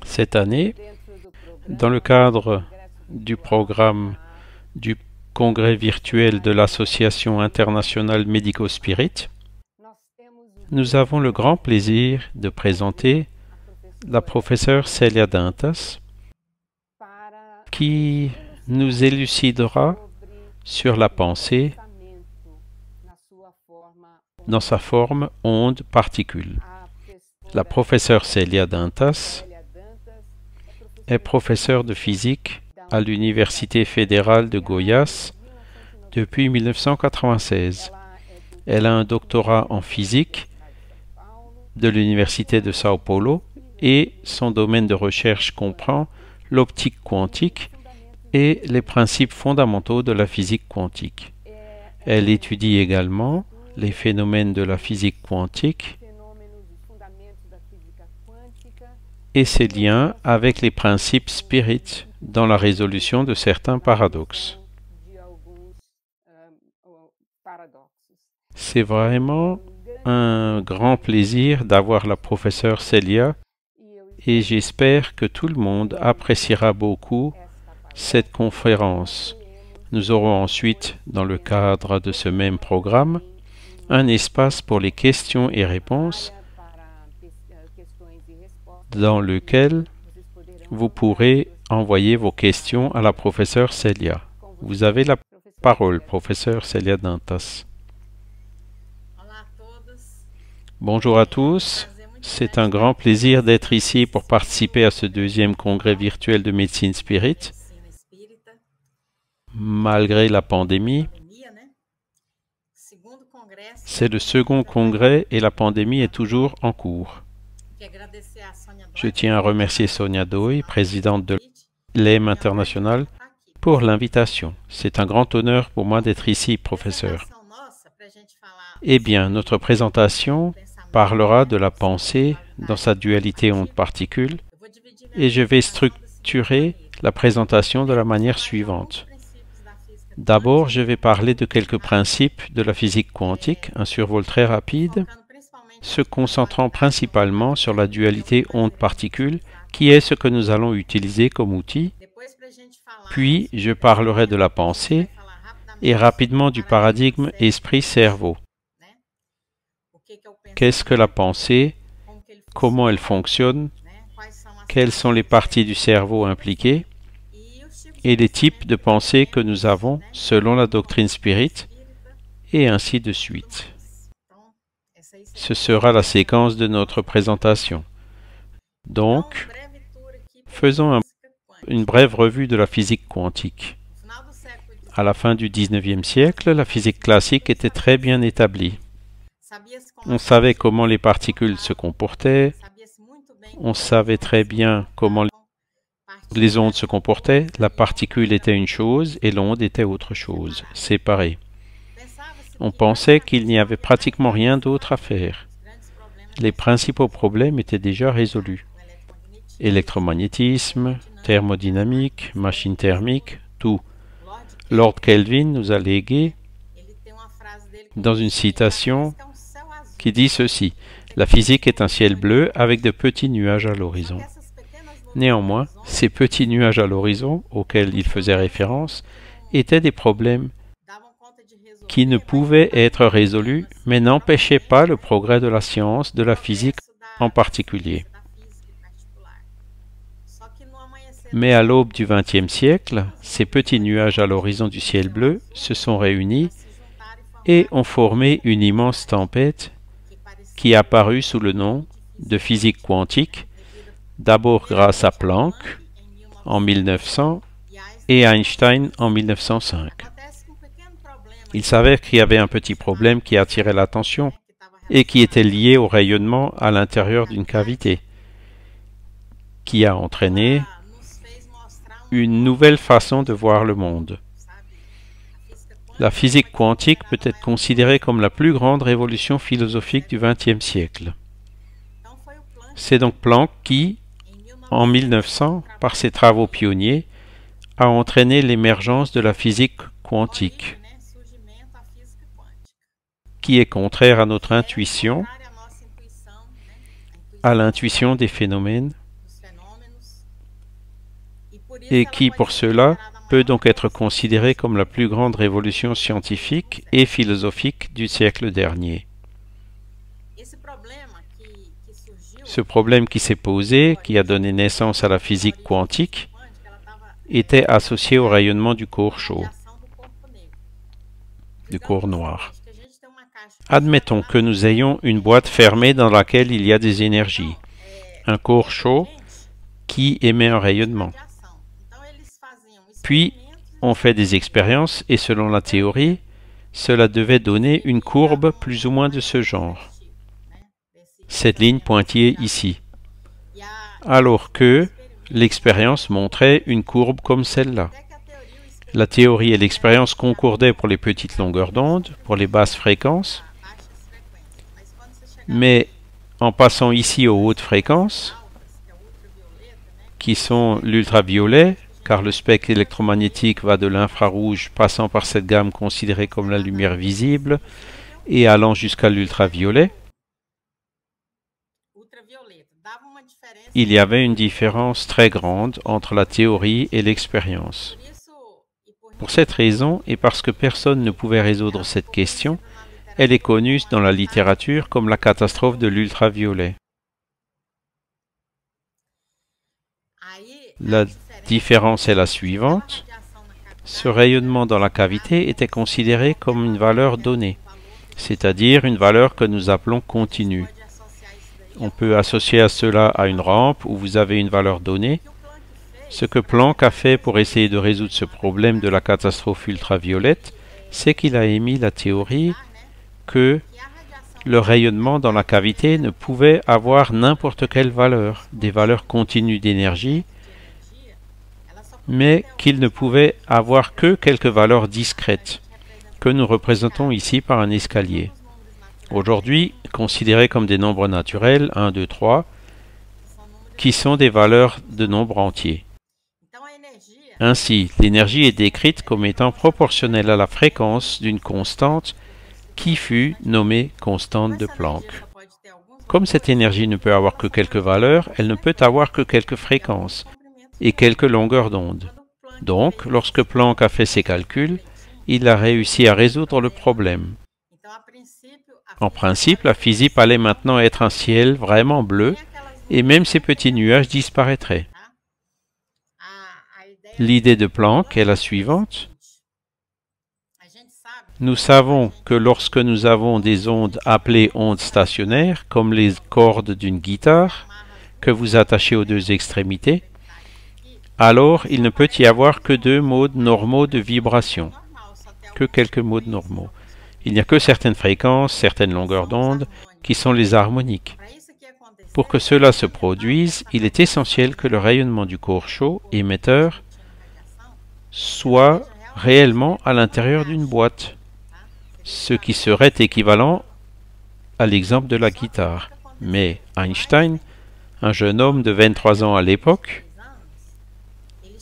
Cette année, dans le cadre du programme du congrès virtuel de l'Association internationale Médico-Spirit, nous avons le grand plaisir de présenter la professeure Célia Dantas, qui nous élucidera sur la pensée dans sa forme onde-particule. La professeure Célia Dantas est professeure de physique à l'Université fédérale de Goiás depuis 1996. Elle a un doctorat en physique de l'Université de São Paulo et son domaine de recherche comprend l'optique quantique et les principes fondamentaux de la physique quantique. Elle étudie également les phénomènes de la physique quantique et ses liens avec les principes spirit dans la résolution de certains paradoxes. C'est vraiment un grand plaisir d'avoir la professeure Célia et j'espère que tout le monde appréciera beaucoup cette conférence. Nous aurons ensuite, dans le cadre de ce même programme, un espace pour les questions et réponses dans lequel vous pourrez envoyer vos questions à la professeure Célia. Vous avez la parole, professeure Célia Dantas. Bonjour à tous. C'est un grand plaisir d'être ici pour participer à ce deuxième congrès virtuel de médecine spirit. Malgré la pandémie, c'est le second congrès et la pandémie est toujours en cours. Je tiens à remercier Sonia Doi, présidente de l'EM International, pour l'invitation. C'est un grand honneur pour moi d'être ici, professeur. Eh bien, notre présentation parlera de la pensée dans sa dualité onde-particule et je vais structurer la présentation de la manière suivante. D'abord, je vais parler de quelques principes de la physique quantique, un survol très rapide, se concentrant principalement sur la dualité onde-particule, qui est ce que nous allons utiliser comme outil. Puis, je parlerai de la pensée et rapidement du paradigme esprit-cerveau. Qu'est-ce que la pensée? Comment elle fonctionne? Quelles sont les parties du cerveau impliquées? Et les types de pensée que nous avons selon la doctrine spirit, et ainsi de suite. Ce sera la séquence de notre présentation. Donc, faisons une brève revue de la physique quantique. À la fin du XIXe siècle, la physique classique était très bien établie. On savait comment les particules se comportaient, on savait très bien comment les ondes se comportaient, la particule était une chose et l'onde était autre chose, séparée. On pensait qu'il n'y avait pratiquement rien d'autre à faire. Les principaux problèmes étaient déjà résolus. Électromagnétisme, thermodynamique, machine thermique, tout. Lord Kelvin nous a légué dans une citation qui dit ceci: « La physique est un ciel bleu avec de petits nuages à l'horizon. » Néanmoins, ces petits nuages à l'horizon, auxquels il faisait référence, étaient des problèmes qui ne pouvaient être résolus, mais n'empêchaient pas le progrès de la science, de la physique en particulier. Mais à l'aube du XXe siècle, ces petits nuages à l'horizon du ciel bleu se sont réunis et ont formé une immense tempête qui apparut sous le nom de physique quantique, d'abord grâce à Planck en 1900 et Einstein en 1905. Il s'avère qu'il y avait un petit problème qui attirait l'attention et qui était lié au rayonnement à l'intérieur d'une cavité, qui a entraîné une nouvelle façon de voir le monde. La physique quantique peut être considérée comme la plus grande révolution philosophique du XXe siècle. C'est donc Planck qui, en 1900, par ses travaux pionniers, a entraîné l'émergence de la physique quantique, qui est contraire à notre intuition, à l'intuition des phénomènes, et qui, pour cela, peut donc être considérée comme la plus grande révolution scientifique et philosophique du siècle dernier. Ce problème qui s'est posé, qui a donné naissance à la physique quantique, était associé au rayonnement du corps chaud, du corps noir. Admettons que nous ayons une boîte fermée dans laquelle il y a des énergies, un corps chaud qui émet un rayonnement. Puis, on fait des expériences et selon la théorie, cela devait donner une courbe plus ou moins de ce genre. Cette ligne pointillée ici. Alors que l'expérience montrait une courbe comme celle-là. La théorie et l'expérience concordaient pour les petites longueurs d'onde, pour les basses fréquences, mais en passant ici aux hautes fréquences, qui sont l'ultraviolet, car le spectre électromagnétique va de l'infrarouge passant par cette gamme considérée comme la lumière visible et allant jusqu'à l'ultraviolet, il y avait une différence très grande entre la théorie et l'expérience. Pour cette raison, et parce que personne ne pouvait résoudre cette question, elle est connue dans la littérature comme la catastrophe de l'ultraviolet. La différence est la suivante. Ce rayonnement dans la cavité était considéré comme une valeur donnée, c'est-à-dire une valeur que nous appelons continue. On peut associer à cela à une rampe où vous avez une valeur donnée. Ce que Planck a fait pour essayer de résoudre ce problème de la catastrophe ultraviolette, c'est qu'il a émis la théorie que le rayonnement dans la cavité ne pouvait avoir n'importe quelle valeur, des valeurs continues d'énergie, mais qu'il ne pouvait avoir que quelques valeurs discrètes, que nous représentons ici par un escalier. Aujourd'hui, considérés comme des nombres naturels, 1, 2, 3, qui sont des valeurs de nombres entiers. Ainsi, l'énergie est décrite comme étant proportionnelle à la fréquence d'une constante qui fut nommée constante de Planck. Comme cette énergie ne peut avoir que quelques valeurs, elle ne peut avoir que quelques fréquences et quelques longueurs d'onde. Donc, lorsque Planck a fait ses calculs, il a réussi à résoudre le problème. En principe, la physique allait maintenant être un ciel vraiment bleu et même ces petits nuages disparaîtraient. L'idée de Planck est la suivante. Nous savons que lorsque nous avons des ondes appelées ondes stationnaires, comme les cordes d'une guitare, que vous attachez aux deux extrémités, alors il ne peut y avoir que deux modes normaux de vibration, que quelques modes normaux. Il n'y a que certaines fréquences, certaines longueurs d'onde, qui sont les harmoniques. Pour que cela se produise, il est essentiel que le rayonnement du corps chaud, émetteur, soit réellement à l'intérieur d'une boîte, ce qui serait équivalent à l'exemple de la guitare. Mais Einstein, un jeune homme de 23 ans à l'époque,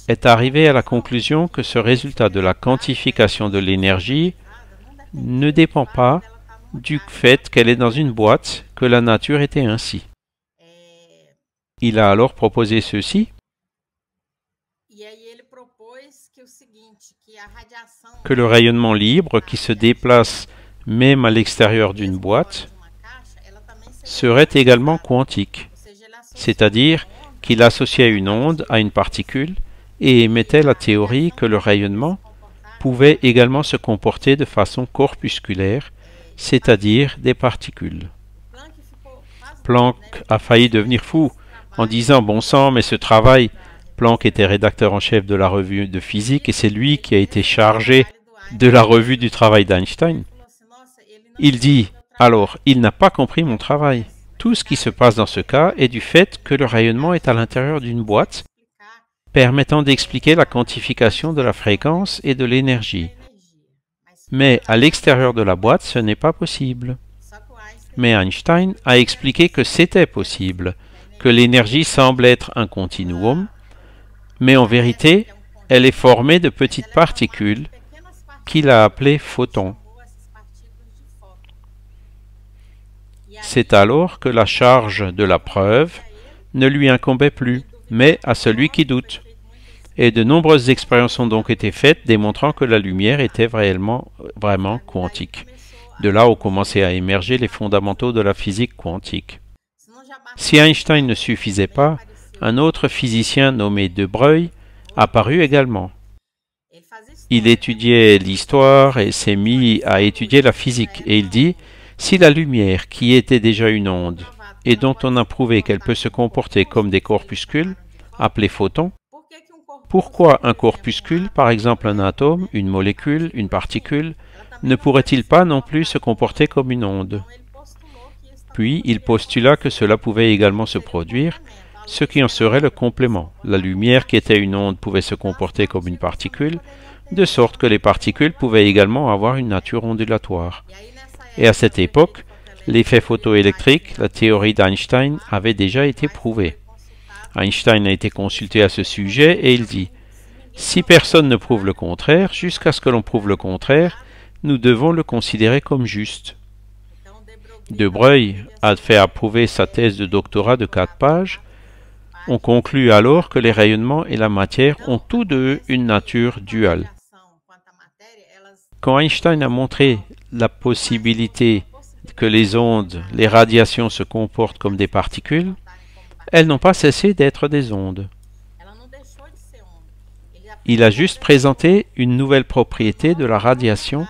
est arrivé à la conclusion que ce résultat de la quantification de l'énergie ne dépend pas du fait qu'elle est dans une boîte, que la nature était ainsi. Il a alors proposé ceci, que le rayonnement libre qui se déplace même à l'extérieur d'une boîte serait également quantique, c'est-à-dire qu'il associait une onde à une particule et émettait la théorie que le rayonnement pouvait également se comporter de façon corpusculaire, c'est-à-dire des particules. Planck a failli devenir fou en disant « Bon sang, mais ce travail !» Planck était rédacteur en chef de la revue de physique et c'est lui qui a été chargé de la revue du travail d'Einstein. Il dit « Alors, il n'a pas compris mon travail. Tout ce qui se passe dans ce cas est du fait que le rayonnement est à l'intérieur d'une boîte permettant d'expliquer la quantification de la fréquence et de l'énergie. Mais à l'extérieur de la boîte, ce n'est pas possible. » Mais Einstein a expliqué que c'était possible, que l'énergie semble être un continuum, mais en vérité, elle est formée de petites particules qu'il a appelées photons. C'est alors que la charge de la preuve ne lui incombait plus, mais à celui qui doute. Et de nombreuses expériences ont donc été faites démontrant que la lumière était vraiment quantique. De là ont commencé à émerger les fondamentaux de la physique quantique. Si Einstein ne suffisait pas, un autre physicien nommé De Broglie apparut également. Il étudiait l'histoire et s'est mis à étudier la physique. Et il dit, si la lumière, qui était déjà une onde, et dont on a prouvé qu'elle peut se comporter comme des corpuscules, appelés photons, pourquoi un corpuscule, par exemple un atome, une molécule, une particule, ne pourrait-il pas non plus se comporter comme une onde? Puis il postula que cela pouvait également se produire, ce qui en serait le complément. La lumière qui était une onde pouvait se comporter comme une particule, de sorte que les particules pouvaient également avoir une nature ondulatoire. Et à cette époque, l'effet photoélectrique, la théorie d'Einstein, avait déjà été prouvée. Einstein a été consulté à ce sujet et il dit « Si personne ne prouve le contraire, jusqu'à ce que l'on prouve le contraire, nous devons le considérer comme juste. » De Broglie a fait approuver sa thèse de doctorat de 4 pages. On conclut alors que les rayonnements et la matière ont tous deux une nature duale. Quand Einstein a montré la possibilité que les ondes, les radiations se comportent comme des particules, elles n'ont pas cessé d'être des ondes. Il a juste présenté une nouvelle propriété de la radiation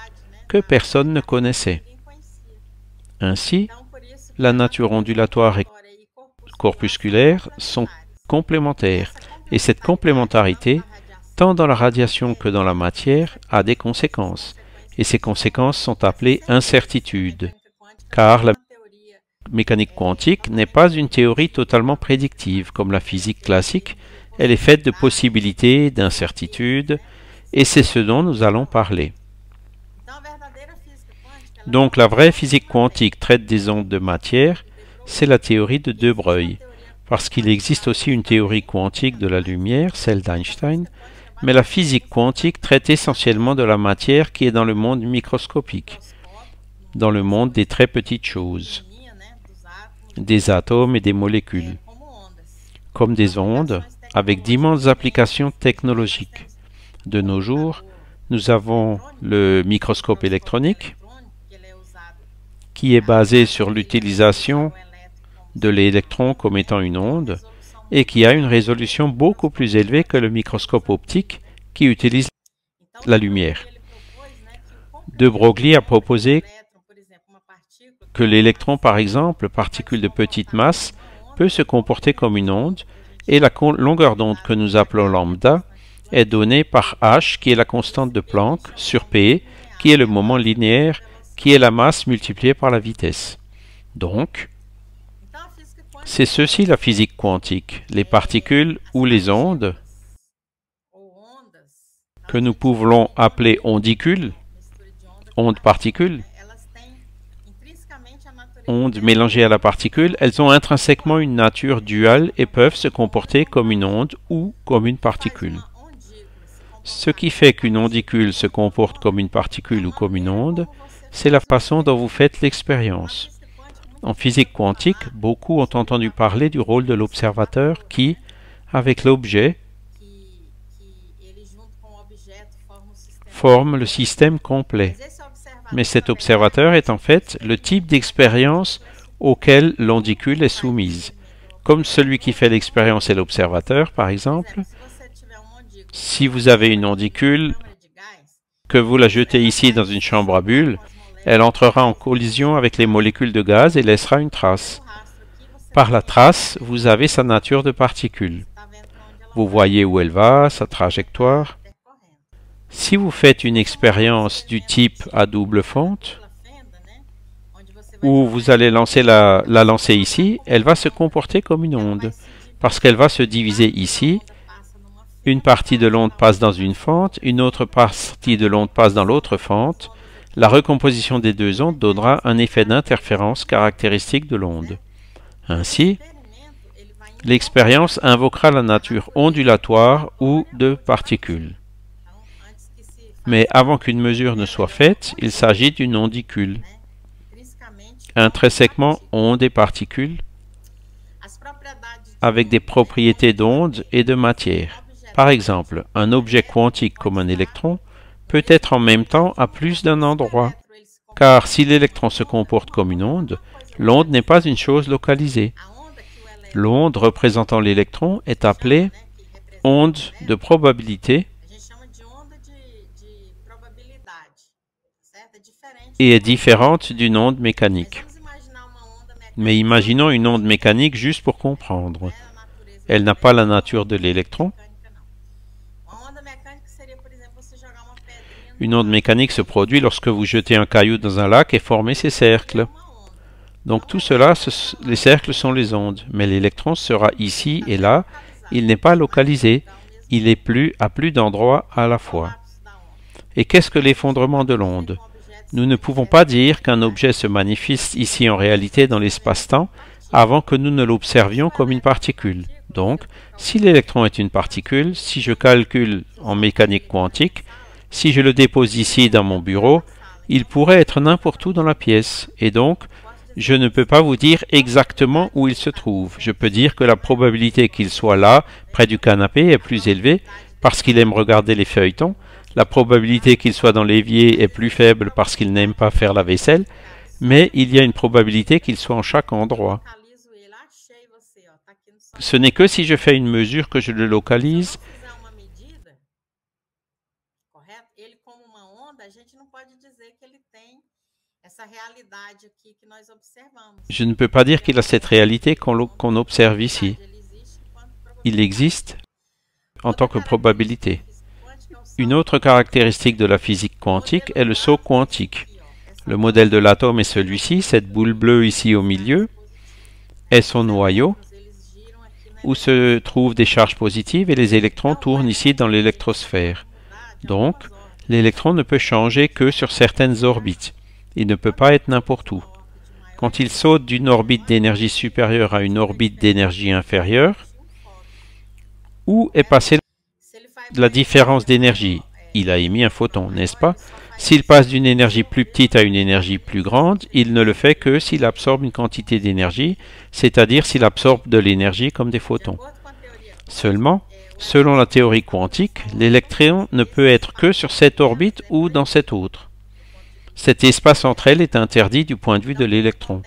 que personne ne connaissait. Ainsi, la nature ondulatoire et corpusculaire sont complémentaires, et cette complémentarité, tant dans la radiation que dans la matière, a des conséquences, et ces conséquences sont appelées incertitudes, car la mécanique quantique n'est pas une théorie totalement prédictive, comme la physique classique, elle est faite de possibilités, d'incertitudes, et c'est ce dont nous allons parler. Donc la vraie physique quantique traite des ondes de matière, c'est la théorie de De Broglie, parce qu'il existe aussi une théorie quantique de la lumière, celle d'Einstein, mais la physique quantique traite essentiellement de la matière qui est dans le monde microscopique, dans le monde des très petites choses, des atomes et des molécules, comme des ondes, avec d'immenses applications technologiques. De nos jours, nous avons le microscope électronique, qui est basé sur l'utilisation de l'électron comme étant une onde, et qui a une résolution beaucoup plus élevée que le microscope optique qui utilise la lumière. De Broglie a proposé que l'électron, par exemple, particule de petite masse, peut se comporter comme une onde, et la longueur d'onde que nous appelons lambda est donnée par h, qui est la constante de Planck, sur p, qui est le moment linéaire, qui est la masse multipliée par la vitesse. Donc, c'est ceci la physique quantique, les particules ou les ondes, que nous pouvons appeler ondicules, ondes-particules, ondes mélangées à la particule, elles ont intrinsèquement une nature duale et peuvent se comporter comme une onde ou comme une particule. Ce qui fait qu'une ondicule se comporte comme une particule ou comme une onde, c'est la façon dont vous faites l'expérience. En physique quantique, beaucoup ont entendu parler du rôle de l'observateur qui, avec l'objet, forme le système complet. Mais cet observateur est en fait le type d'expérience auquel l'ondicule est soumise. Comme celui qui fait l'expérience est l'observateur, par exemple, si vous avez une ondicule, que vous la jetez ici dans une chambre à bulles, elle entrera en collision avec les molécules de gaz et laissera une trace. Par la trace, vous avez sa nature de particule. Vous voyez où elle va, sa trajectoire. Si vous faites une expérience du type à double fente, où vous allez la lancer ici, elle va se comporter comme une onde, parce qu'elle va se diviser ici. Une partie de l'onde passe dans une fente, une autre partie de l'onde passe dans l'autre fente. La recomposition des deux ondes donnera un effet d'interférence caractéristique de l'onde. Ainsi, l'expérience invoquera la nature ondulatoire ou de particules. Mais avant qu'une mesure ne soit faite, il s'agit d'une ondicule. Intrinsèquement onde et particules, avec des propriétés d'onde et de matière. Par exemple, un objet quantique comme un électron peut être en même temps à plus d'un endroit, car si l'électron se comporte comme une onde, l'onde n'est pas une chose localisée. L'onde représentant l'électron est appelée onde de probabilité et est différente d'une onde mécanique. Mais imaginons une onde mécanique juste pour comprendre. Elle n'a pas la nature de l'électron. Une onde mécanique se produit lorsque vous jetez un caillou dans un lac et formez ces cercles. Donc tout cela, les cercles sont les ondes, mais l'électron sera ici et là. Il n'est pas localisé, il est à plus d'endroits à la fois. Et qu'est-ce que l'effondrement de l'onde? Nous ne pouvons pas dire qu'un objet se manifeste ici en réalité dans l'espace-temps avant que nous ne l'observions comme une particule. Donc, si l'électron est une particule, si je calcule en mécanique quantique, si je le dépose ici dans mon bureau, il pourrait être n'importe où dans la pièce, et donc, je ne peux pas vous dire exactement où il se trouve. Je peux dire que la probabilité qu'il soit là, près du canapé, est plus élevée parce qu'il aime regarder les feuilletons. La probabilité qu'il soit dans l'évier est plus faible parce qu'il n'aime pas faire la vaisselle. Mais il y a une probabilité qu'il soit en chaque endroit. Ce n'est que si je fais une mesure que je le localise. Je ne peux pas dire qu'il a cette réalité qu'on observe ici. Il existe en tant que probabilité. Une autre caractéristique de la physique quantique est le saut quantique. Le modèle de l'atome est celui-ci, cette boule bleue ici au milieu est son noyau, où se trouvent des charges positives et les électrons tournent ici dans l'électrosphère. Donc, l'électron ne peut changer que sur certaines orbites. Il ne peut pas être n'importe où. Quand il saute d'une orbite d'énergie supérieure à une orbite d'énergie inférieure, où est passée la différence d'énergie? Il a émis un photon, n'est-ce pas? S'il passe d'une énergie plus petite à une énergie plus grande, il ne le fait que s'il absorbe une quantité d'énergie, c'est-à-dire s'il absorbe de l'énergie comme des photons. Seulement, selon la théorie quantique, l'électron ne peut être que sur cette orbite ou dans cette autre. Cet espace entre elles est interdit du point de vue de l'électron.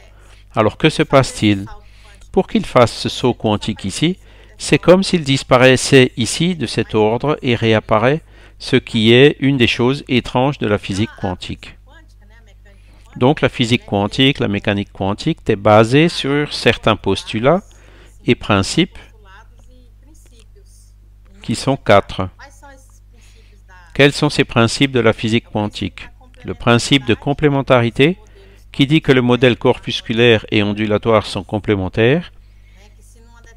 Alors que se passe-t-il? Pour qu'il fasse ce saut quantique ici, c'est comme s'il disparaissait ici de cet ordre et réapparaît, ce qui est une des choses étranges de la physique quantique. Donc la physique quantique, la mécanique quantique est basée sur certains postulats et principes qui sont 4. Quels sont ces principes de la physique quantique? Le principe de complémentarité, qui dit que le modèle corpusculaire et ondulatoire sont complémentaires,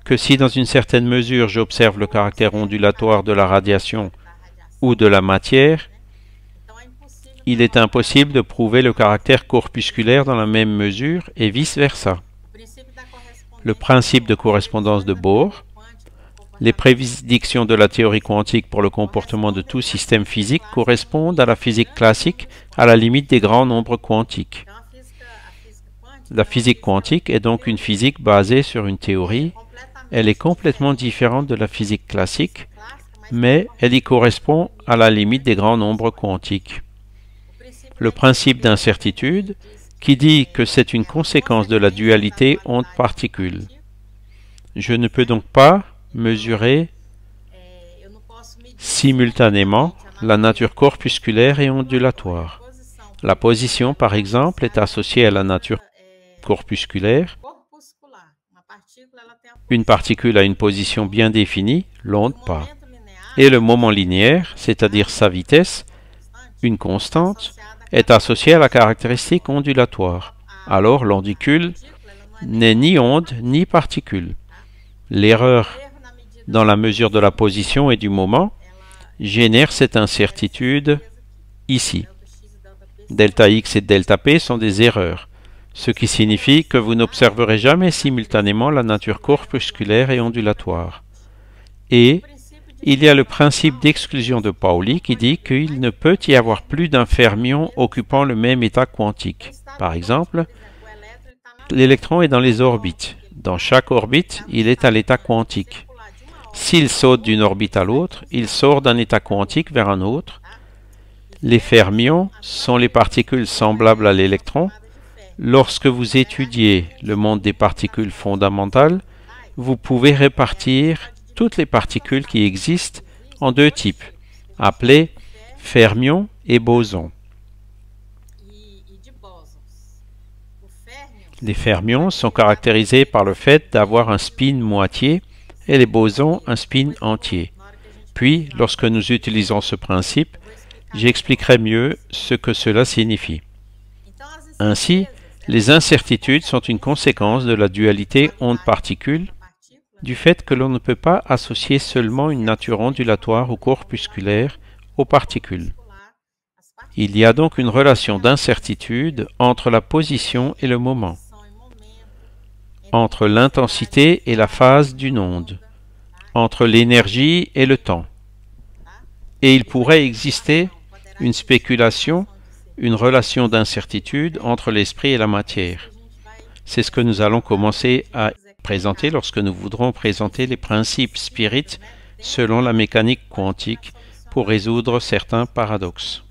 que si dans une certaine mesure j'observe le caractère ondulatoire de la radiation ou de la matière, il est impossible de prouver le caractère corpusculaire dans la même mesure et vice-versa. Le principe de correspondance de Bohr, les prédictions de la théorie quantique pour le comportement de tout système physique correspondent à la physique classique à la limite des grands nombres quantiques. La physique quantique est donc une physique basée sur une théorie. Elle est complètement différente de la physique classique, mais elle y correspond à la limite des grands nombres quantiques. Le principe d'incertitude, qui dit que c'est une conséquence de la dualité onde-particule. Je ne peux donc pas mesurer simultanément la nature corpusculaire et ondulatoire. La position, par exemple, est associée à la nature corpusculaire. Une particule a une position bien définie, l'onde pas. Et le moment linéaire, c'est-à-dire sa vitesse, une constante, est associé à la caractéristique ondulatoire. Alors l'ondicule n'est ni onde ni particule. L'erreur dans la mesure de la position et du moment génère cette incertitude ici. Delta x et delta p sont des erreurs, ce qui signifie que vous n'observerez jamais simultanément la nature corpusculaire et ondulatoire. Et il y a le principe d'exclusion de Pauli qui dit qu'il ne peut y avoir plus d'un fermion occupant le même état quantique. Par exemple, l'électron est dans les orbites. Dans chaque orbite, il est à l'état quantique. S'il saute d'une orbite à l'autre, il sort d'un état quantique vers un autre. Les fermions sont les particules semblables à l'électron. Lorsque vous étudiez le monde des particules fondamentales, vous pouvez répartir toutes les particules qui existent en deux types, appelés fermions et bosons. Les fermions sont caractérisés par le fait d'avoir un spin moitié et les bosons un spin entier. Puis, lorsque nous utilisons ce principe, j'expliquerai mieux ce que cela signifie. Ainsi, les incertitudes sont une conséquence de la dualité onde-particule, du fait que l'on ne peut pas associer seulement une nature ondulatoire ou corpusculaire aux particules. Il y a donc une relation d'incertitude entre la position et le moment, entre l'intensité et la phase d'une onde, entre l'énergie et le temps. Et il pourrait exister une spéculation, une relation d'incertitude entre l'esprit et la matière. C'est ce que nous allons commencer à présenter lorsque nous voudrons présenter les principes spirites selon la mécanique quantique pour résoudre certains paradoxes.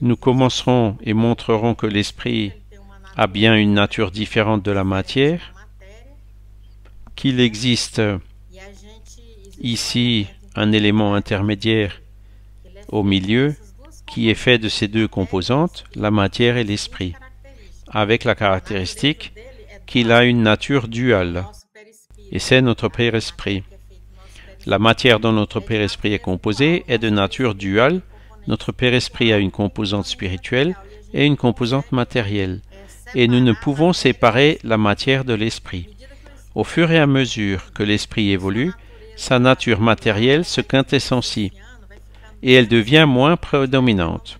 Nous commencerons et montrerons que l'esprit a bien une nature différente de la matière, qu'il existe ici un élément intermédiaire au milieu qui est fait de ces deux composantes, la matière et l'esprit, avec la caractéristique qu'il a une nature duale, et c'est notre père-esprit. La matière dont notre père-esprit est composé est de nature duale. Notre père-esprit a une composante spirituelle et une composante matérielle, et nous ne pouvons séparer la matière de l'esprit. Au fur et à mesure que l'esprit évolue, sa nature matérielle se quintessencie, et elle devient moins prédominante.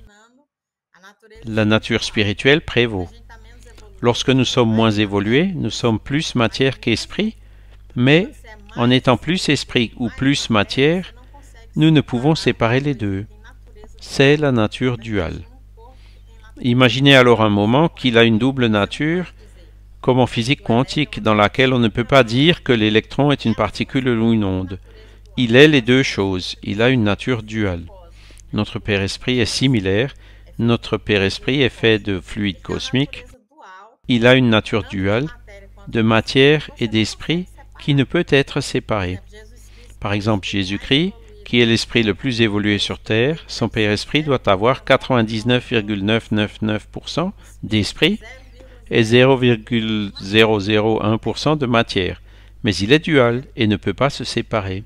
La nature spirituelle prévaut. Lorsque nous sommes moins évolués, nous sommes plus matière qu'esprit, mais en étant plus esprit ou plus matière, nous ne pouvons séparer les deux. C'est la nature duale. Imaginez alors un moment qu'il a une double nature, comme en physique quantique, dans laquelle on ne peut pas dire que l'électron est une particule ou une onde. Il est les deux choses, il a une nature duale. Notre père-esprit est similaire, notre père-esprit est fait de fluide cosmique. Il a une nature duale, de matière et d'esprit, qui ne peut être séparée. Par exemple, Jésus-Christ, qui est l'esprit le plus évolué sur Terre, son père-esprit doit avoir 99,999% d'esprit et 0,001% de matière. Mais il est dual et ne peut pas se séparer.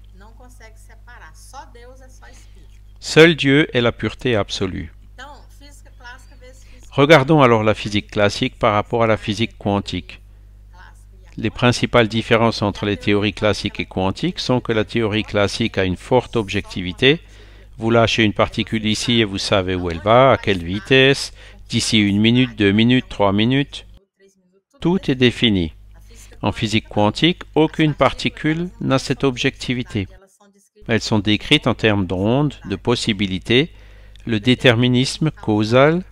Seul Dieu est la pureté absolue. Regardons alors la physique classique par rapport à la physique quantique. Les principales différences entre les théories classiques et quantiques sont que la théorie classique a une forte objectivité. Vous lâchez une particule ici et vous savez où elle va, à quelle vitesse, d'ici 1 minute, 2 minutes, 3 minutes. Tout est défini. En physique quantique, aucune particule n'a cette objectivité. Elles sont décrites en termes d'ondes, de possibilités, le déterminisme causal.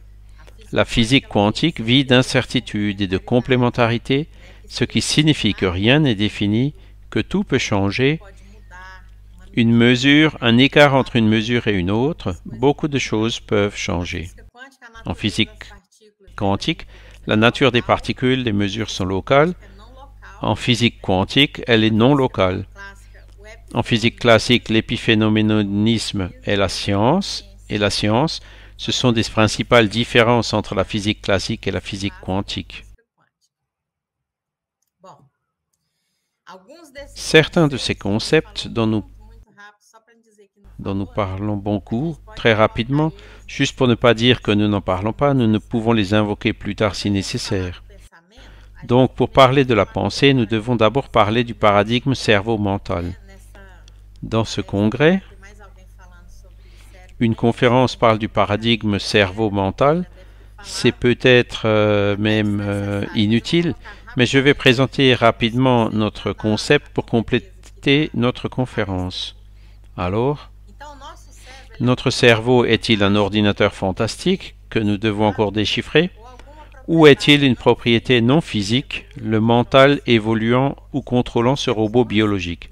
La physique quantique vit d'incertitude et de complémentarité, ce qui signifie que rien n'est défini, que tout peut changer. Une mesure, un écart entre une mesure et une autre, beaucoup de choses peuvent changer. En physique quantique, la nature des particules, les mesures sont locales. En physique quantique, elle est non locale. En physique classique, l'épiphénoménonisme est la science, et la science, ce sont des principales différences entre la physique classique et la physique quantique. Certains de ces concepts dont nous parlons beaucoup, très rapidement, juste pour ne pas dire que nous n'en parlons pas, nous ne pouvons les invoquer plus tard si nécessaire. Donc, pour parler de la pensée, nous devons d'abord parler du paradigme cerveau-mental. Dans ce congrès, une conférence parle du paradigme cerveau-mental. C'est peut-être même inutile, mais je vais présenter rapidement notre concept pour compléter notre conférence. Alors, notre cerveau est-il un ordinateur fantastique que nous devons encore déchiffrer? Ou est-il une propriété non physique, le mental évoluant ou contrôlant ce robot biologique?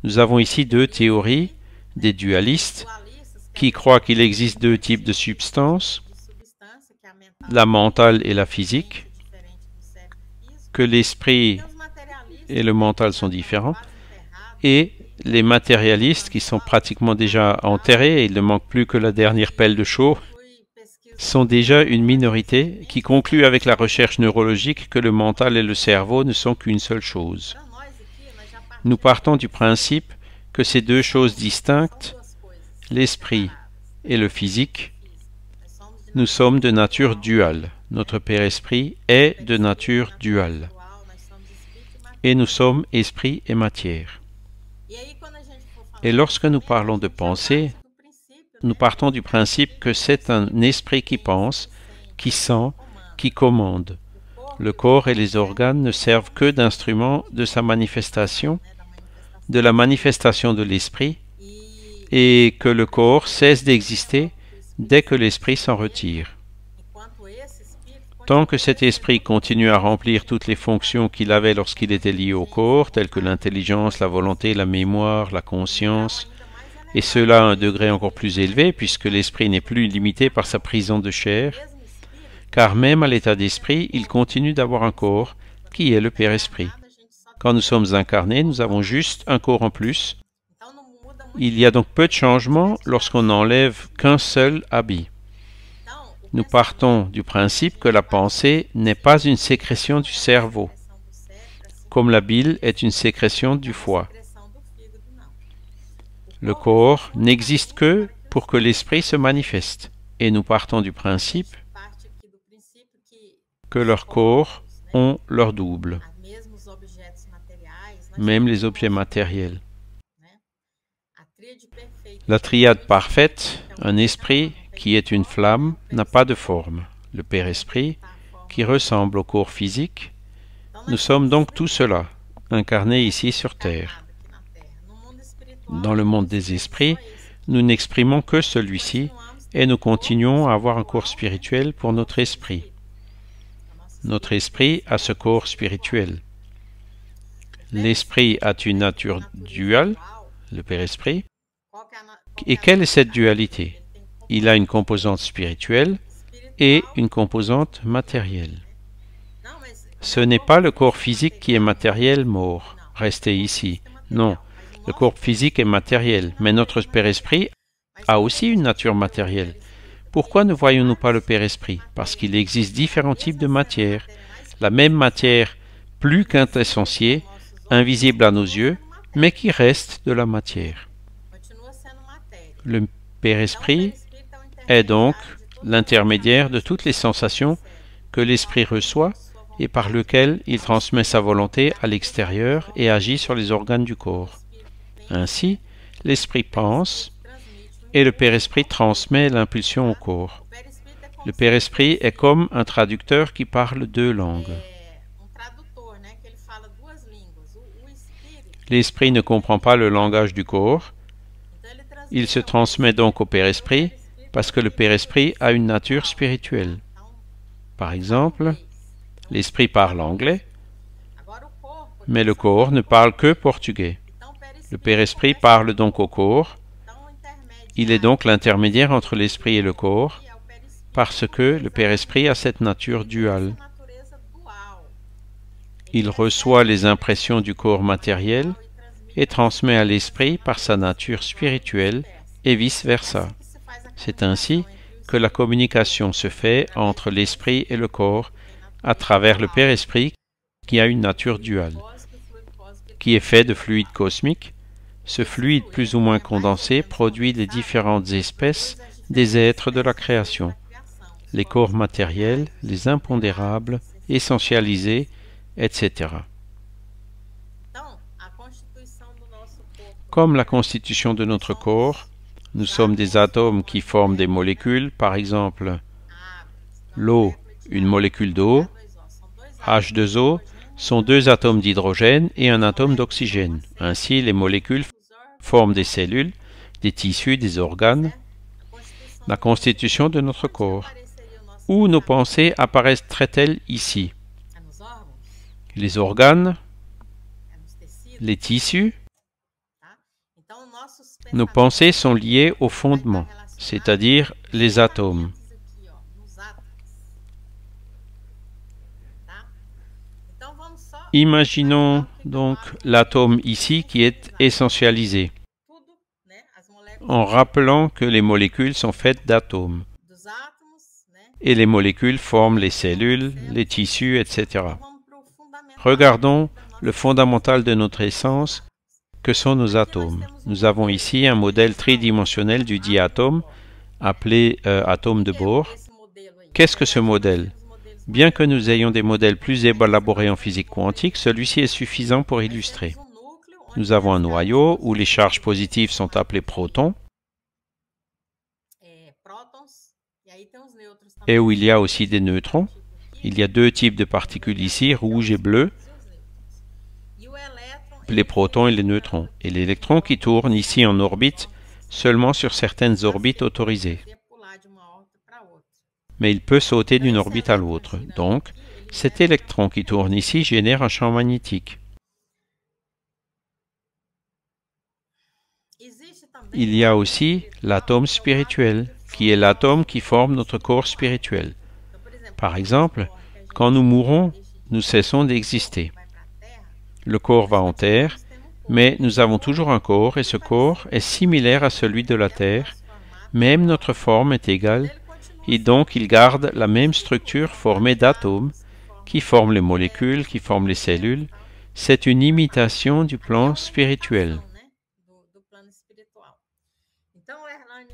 Nous avons ici deux théories, des dualistes, qui croient qu'il existe deux types de substances, la mentale et la physique, que l'esprit et le mental sont différents, et les matérialistes qui sont pratiquement déjà enterrés, et il ne manque plus que la dernière pelle de chaux, sont déjà une minorité qui conclut avec la recherche neurologique que le mental et le cerveau ne sont qu'une seule chose. Nous partons du principe que ces deux choses distinctes, l'esprit et le physique, nous sommes de nature duale. Notre Père Esprit est de nature duale. Et nous sommes esprit et matière. Et lorsque nous parlons de pensée, nous partons du principe que c'est un esprit qui pense, qui sent, qui commande. Le corps et les organes ne servent que d'instruments de sa manifestation, de la manifestation de l'esprit, et que le corps cesse d'exister dès que l'esprit s'en retire. Tant que cet esprit continue à remplir toutes les fonctions qu'il avait lorsqu'il était lié au corps, telles que l'intelligence, la volonté, la mémoire, la conscience, et cela à un degré encore plus élevé, puisque l'esprit n'est plus limité par sa prison de chair, car même à l'état d'esprit, il continue d'avoir un corps, qui est le Père Esprit. Quand nous sommes incarnés, nous avons juste un corps en plus. Il y a donc peu de changements lorsqu'on n'enlève qu'un seul habit. Nous partons du principe que la pensée n'est pas une sécrétion du cerveau, comme la bile est une sécrétion du foie. Le corps n'existe que pour que l'esprit se manifeste, et nous partons du principe que leurs corps ont leur double, même les objets matériels. La triade parfaite, un esprit qui est une flamme, n'a pas de forme. Le Père Esprit, qui ressemble au corps physique, nous sommes donc tout cela, incarnés ici sur Terre. Dans le monde des esprits, nous n'exprimons que celui-ci et nous continuons à avoir un corps spirituel pour notre esprit. Notre esprit a ce corps spirituel. L'esprit a une nature duale, le Père Esprit. Et quelle est cette dualité? Il a une composante spirituelle et une composante matérielle. Ce n'est pas le corps physique qui est matériel mort, resté ici. Non. Le corps physique est matériel, mais notre Père Esprit a aussi une nature matérielle. Pourquoi ne voyons-nous pas le Père Esprit? Parce qu'il existe différents types de matière. La même matière, plus quintessentielle, invisible à nos yeux, mais qui reste de la matière. Le Père Esprit est donc l'intermédiaire de toutes les sensations que l'Esprit reçoit et par lequel il transmet sa volonté à l'extérieur et agit sur les organes du corps. Ainsi, l'Esprit pense et le Père Esprit transmet l'impulsion au corps. Le Père Esprit est comme un traducteur qui parle deux langues. L'Esprit ne comprend pas le langage du corps. Il se transmet donc au Père Esprit parce que le Père Esprit a une nature spirituelle. Par exemple, l'Esprit parle anglais, mais le corps ne parle que portugais. Le Père Esprit parle donc au corps. Il est donc l'intermédiaire entre l'Esprit et le corps, parce que le Père Esprit a cette nature duale. Il reçoit les impressions du corps matériel et transmet à l'Esprit par sa nature spirituelle et vice-versa. C'est ainsi que la communication se fait entre l'Esprit et le corps à travers le Père Esprit qui a une nature duale, qui est fait de fluide cosmique. Ce fluide plus ou moins condensé produit les différentes espèces des êtres de la création, les corps matériels, les impondérables, essentialisés, etc. Comme la constitution de notre corps, nous sommes des atomes qui forment des molécules, par exemple l'eau, une molécule d'eau, H2O, sont deux atomes d'hydrogène et un atome d'oxygène. Ainsi, les molécules forment des cellules, des tissus, des organes, la constitution de notre corps. où nos pensées apparaîtraient-elles ici? Les organes, les tissus. Nos pensées sont liées au fondement, c'est-à-dire les atomes. Imaginons donc l'atome ici qui est essentialisé, en rappelant que les molécules sont faites d'atomes. Et les molécules forment les cellules, les tissus, etc. Regardons le fondamental de notre essence, que sont nos atomes. Nous avons ici un modèle tridimensionnel du diatome, appelé atome de Bohr. Qu'est-ce que ce modèle? Bien que nous ayons des modèles plus élaborés en physique quantique, celui-ci est suffisant pour illustrer. Nous avons un noyau où les charges positives sont appelées protons et où il y a aussi des neutrons. Il y a deux types de particules ici, rouge et bleu, les protons et les neutrons, et l'électron qui tourne ici en orbite seulement sur certaines orbites autorisées. Mais il peut sauter d'une orbite à l'autre. Donc, cet électron qui tourne ici génère un champ magnétique. Il y a aussi l'atome spirituel, qui est l'atome qui forme notre corps spirituel. Par exemple, quand nous mourons, nous cessons d'exister. Le corps va en terre, mais nous avons toujours un corps et ce corps est similaire à celui de la terre, même notre forme est égale, et donc il garde la même structure formée d'atomes qui forment les molécules, qui forment les cellules. C'est une imitation du plan spirituel.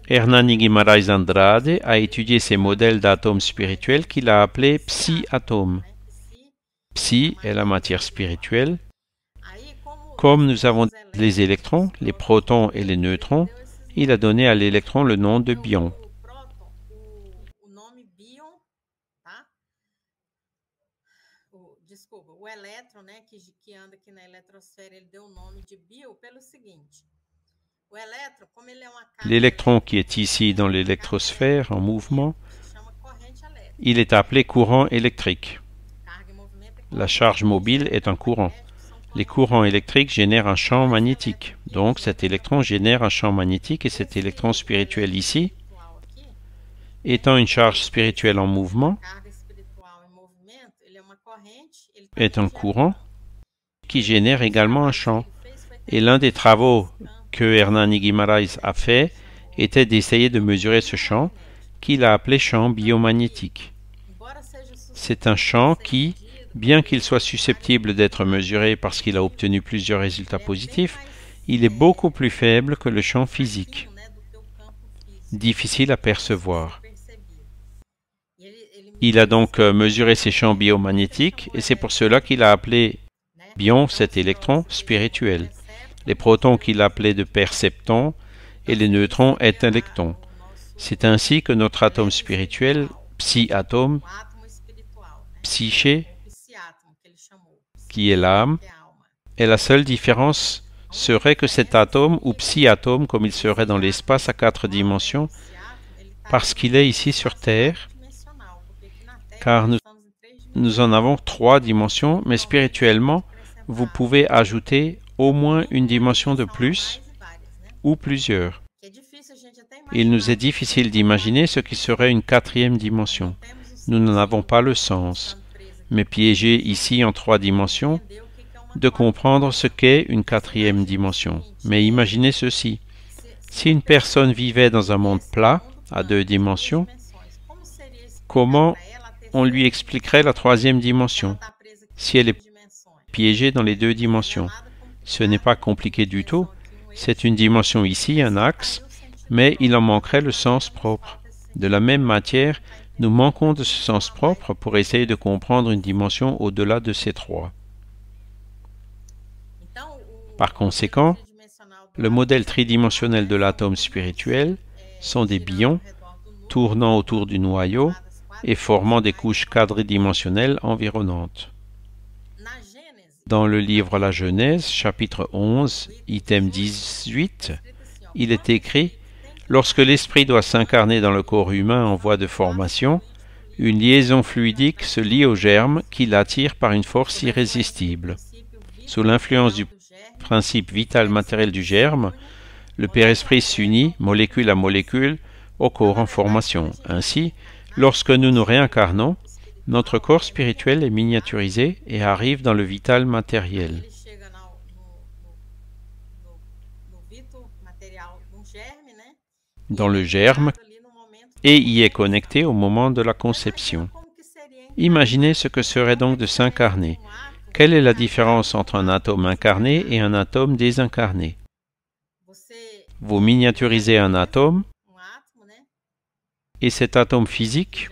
Hernani Guimarães Andrade a étudié ces modèles d'atomes spirituels qu'il a appelés psi-atomes. Psi est la matière spirituelle. Comme nous avons les électrons, les protons et les neutrons, il a donné à l'électron le nom de bion. L'électron qui est ici dans l'électrosphère en mouvement, il est appelé courant électrique. La charge mobile est un courant. Les courants électriques génèrent un champ magnétique. Donc cet électron génère un champ magnétique et cet électron spirituel ici, étant une charge spirituelle en mouvement, est un courant qui génère également un champ. Et l'un des travaux que Hernani Guimarães a fait était d'essayer de mesurer ce champ qu'il a appelé champ biomagnétique. C'est un champ qui, bien qu'il soit susceptible d'être mesuré parce qu'il a obtenu plusieurs résultats positifs, il est beaucoup plus faible que le champ physique, difficile à percevoir. Il a donc mesuré ces champs biomagnétiques et c'est pour cela qu'il a appelé bion cet électron spirituel. Les protons qu'il appelait de perceptons et les neutrons intellectons. C'est ainsi que notre atome spirituel, psi-atome, psyché, qui est l'âme, et la seule différence serait que cet atome, ou psi-atome, comme il serait dans l'espace à 4 dimensions, parce qu'il est ici sur Terre, car nous en avons 3 dimensions, mais spirituellement, vous pouvez ajouter au moins une dimension de plus, ou plusieurs. Il nous est difficile d'imaginer ce qui serait une 4e dimension. Nous n'en avons pas le sens, mais piégé ici en 3 dimensions, de comprendre ce qu'est une 4e dimension. Mais imaginez ceci. Si une personne vivait dans un monde plat, à 2 dimensions, comment on lui expliquerait la 3e dimension, si elle est piégée dans les 2 dimensions? Ce n'est pas compliqué du tout. C'est une dimension ici, un axe, mais il en manquerait le sens propre. De la même matière, nous manquons de ce sens propre pour essayer de comprendre une dimension au-delà de ces 3. Par conséquent, le modèle tridimensionnel de l'atome spirituel sont des bions tournant autour du noyau et formant des couches quadridimensionnelles environnantes. Dans le livre La Genèse, chapitre 11, item 18, il est écrit « Lorsque l'esprit doit s'incarner dans le corps humain en voie de formation, Une liaison fluidique se lie au germe qui l'attire par une force irrésistible. Sous l'influence du principe vital matériel du germe, le Père-Esprit s'unit, molécule à molécule, au corps en formation. Ainsi, lorsque nous nous réincarnons, notre corps spirituel est miniaturisé et arrive dans le vital matériel. Dans le germe, et y est connecté au moment de la conception. Imaginez ce que serait donc de s'incarner. Quelle est la différence entre un atome incarné et un atome désincarné? Vous miniaturisez un atome, et cet atome physique,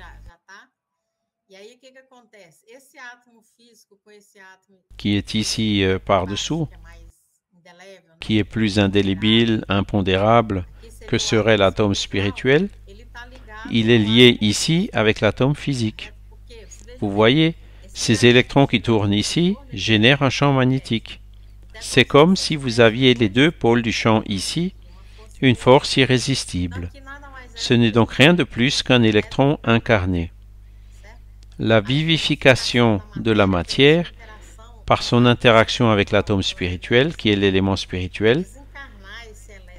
qui est ici par-dessous, qui est plus indélébile, impondérable que serait l'atome spirituel, il est lié ici avec l'atome physique. Vous voyez, ces électrons qui tournent ici génèrent un champ magnétique. C'est comme si vous aviez les deux pôles du champ ici, une force irrésistible. Ce n'est donc rien de plus qu'un électron incarné. La vivification de la matière, par son interaction avec l'atome spirituel, qui est l'élément spirituel,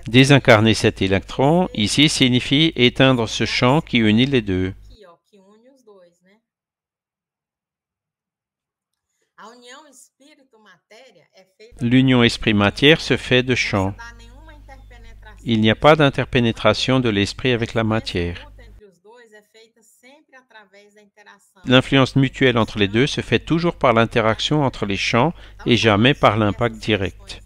désincarner cet électron, ici, signifie éteindre ce champ qui unit les deux. L'union esprit-matière se fait de champs. Il n'y a pas d'interpénétration de l'esprit avec la matière. L'influence mutuelle entre les deux se fait toujours par l'interaction entre les champs et jamais par l'impact direct.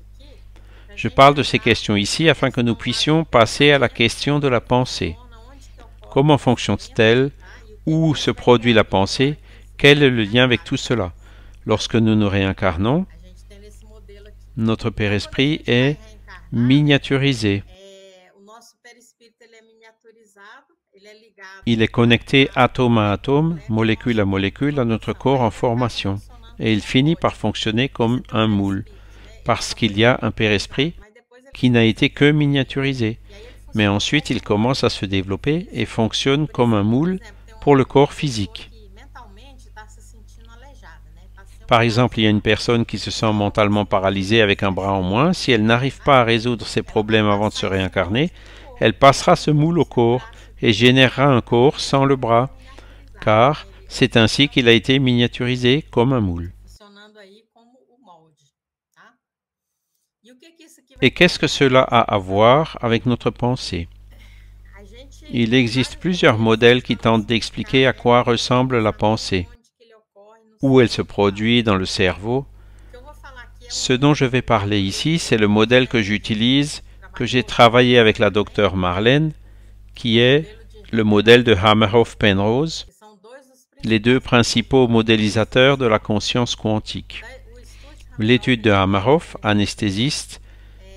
Je parle de ces questions ici afin que nous puissions passer à la question de la pensée. Comment fonctionne-t-elle? Où se produit la pensée? Quel est le lien avec tout cela? Lorsque nous nous réincarnons, notre Père-Esprit est miniaturisé. Il est connecté atome à atome, molécule à molécule à notre corps en formation. Et il finit par fonctionner comme un moule, parce qu'il y a un Père-Esprit qui n'a été que miniaturisé. Mais ensuite, il commence à se développer et fonctionne comme un moule pour le corps physique. Par exemple, il y a une personne qui se sent mentalement paralysée avec un bras en moins. Si elle n'arrive pas à résoudre ses problèmes avant de se réincarner, elle passera ce moule au corps et générera un corps sans le bras, car c'est ainsi qu'il a été miniaturisé comme un moule. Et qu'est-ce que cela a à voir avec notre pensée? Il existe plusieurs modèles qui tentent d'expliquer à quoi ressemble la pensée, où elle se produit dans le cerveau. Ce dont je vais parler ici, c'est le modèle que j'utilise, que j'ai travaillé avec la docteure Marlène, qui est le modèle de Hameroff-Penrose, les deux principaux modélisateurs de la conscience quantique. L'étude de Hameroff, anesthésiste,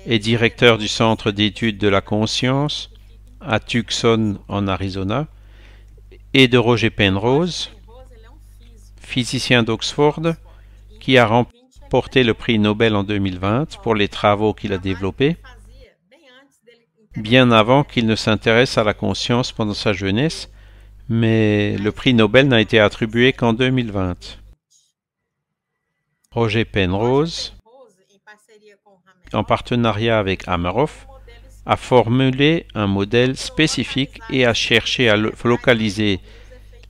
et directeur du Centre d'études de la conscience à Tucson, en Arizona, et de Roger Penrose, physicien d'Oxford, qui a remporté le prix Nobel en 2020 pour les travaux qu'il a développés, bien avant qu'il ne s'intéresse à la conscience pendant sa jeunesse, mais le prix Nobel n'a été attribué qu'en 2020. Roger Penrose, en partenariat avec Hameroff, a formulé un modèle spécifique et a cherché à localiser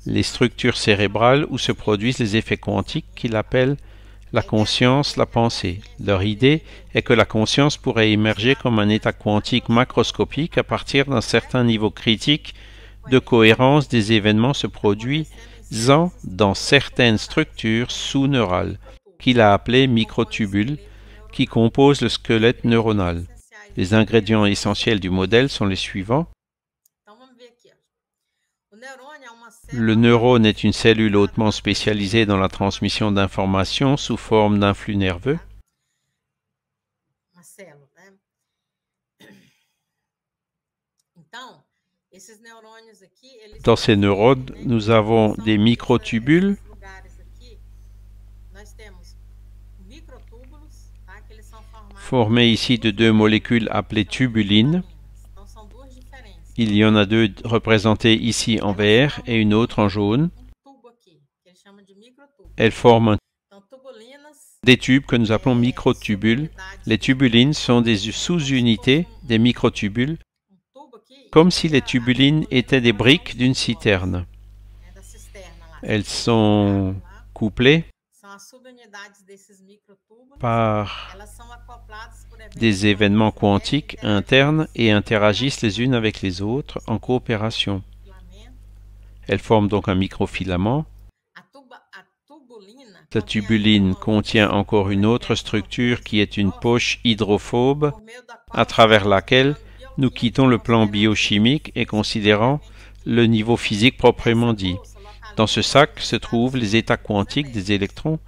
les structures cérébrales où se produisent les effets quantiques qu'il appelle la conscience, la pensée. Leur idée est que la conscience pourrait émerger comme un état quantique macroscopique à partir d'un certain niveau critique de cohérence des événements se produisant dans certaines structures sous-neurales, qu'il a appelées microtubules, qui composent le squelette neuronal. Les ingrédients essentiels du modèle sont les suivants. Le neurone est une cellule hautement spécialisée dans la transmission d'informations sous forme d'influx nerveux. Dans ces neurones, nous avons des microtubules formés ici de deux molécules appelées tubulines. Il y en a deux représentées ici en vert et une autre en jaune. elles forment des tubes que nous appelons microtubules. Les tubulines sont des sous-unités des microtubules, comme si les tubulines étaient des briques d'une citerne. Elles sont couplées par des événements quantiques internes et interagissent les unes avec les autres en coopération. Elles forment donc un microfilament. La tubuline contient encore une autre structure qui est une poche hydrophobe à travers laquelle nous quittons le plan biochimique et considérons le niveau physique proprement dit. Dans ce sac se trouvent les états quantiques des électrons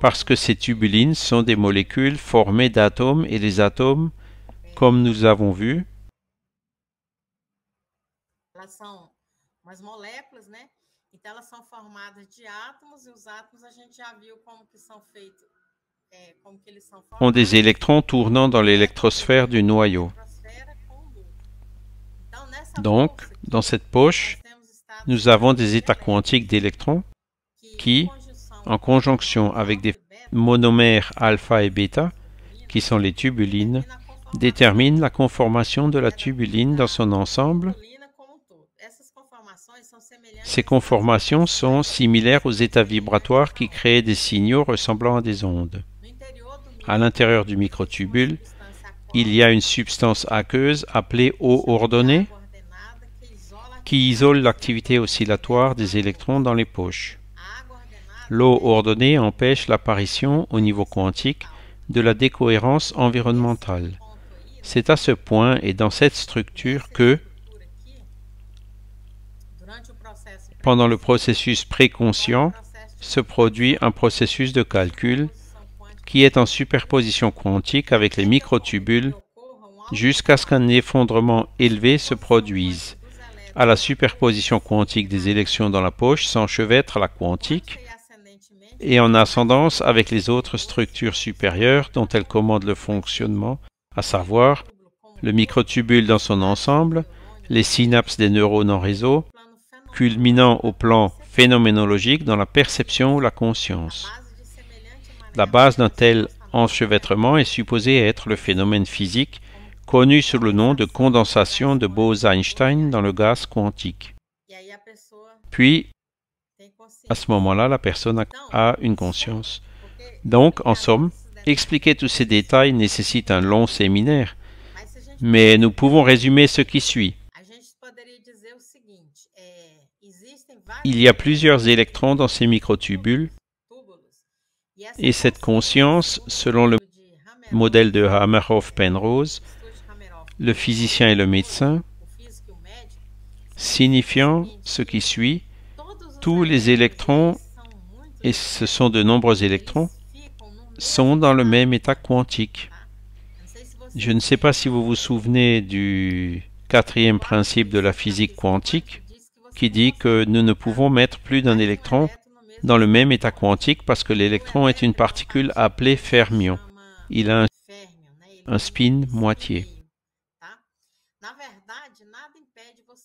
parce que ces tubulines sont des molécules formées d'atomes et les atomes, comme nous avons vu, ont des électrons tournant dans l'électrosphère du noyau. Donc, dans cette poche, nous avons des états quantiques d'électrons qui, en conjonction avec des monomères alpha et bêta, qui sont les tubulines, déterminent la conformation de la tubuline dans son ensemble. Ces conformations sont similaires aux états vibratoires qui créent des signaux ressemblant à des ondes. À l'intérieur du microtubule, il y a une substance aqueuse appelée eau ordonnée qui isole l'activité oscillatoire des électrons dans les poches. L'eau ordonnée empêche l'apparition au niveau quantique de la décohérence environnementale. C'est à ce point et dans cette structure que, pendant le processus préconscient, se produit un processus de calcul qui est en superposition quantique avec les microtubules jusqu'à ce qu'un effondrement élevé se produise. À la superposition quantique des électrons dans la poche s'enchevêtre la quantique et en ascendance avec les autres structures supérieures dont elle commande le fonctionnement, à savoir le microtubule dans son ensemble, les synapses des neurones en réseau, culminant au plan phénoménologique dans la perception ou la conscience. La base d'un tel enchevêtrement est supposée être le phénomène physique connu sous le nom de condensation de Bose-Einstein dans le gaz quantique. Puis, à ce moment-là, la personne a une conscience. Donc, en somme, expliquer tous ces détails nécessite un long séminaire, mais nous pouvons résumer ce qui suit. Il y a plusieurs électrons dans ces microtubules, et cette conscience, selon le modèle de Hameroff-Penrose, le physicien et le médecin, signifiant ce qui suit, tous les électrons, et ce sont de nombreux électrons, sont dans le même état quantique. Je ne sais pas si vous vous souvenez du quatrième principe de la physique quantique, qui dit que nous ne pouvons mettre plus d'un électron dans le même état quantique parce que l'électron est une particule appelée fermion. Il a un spin moitié.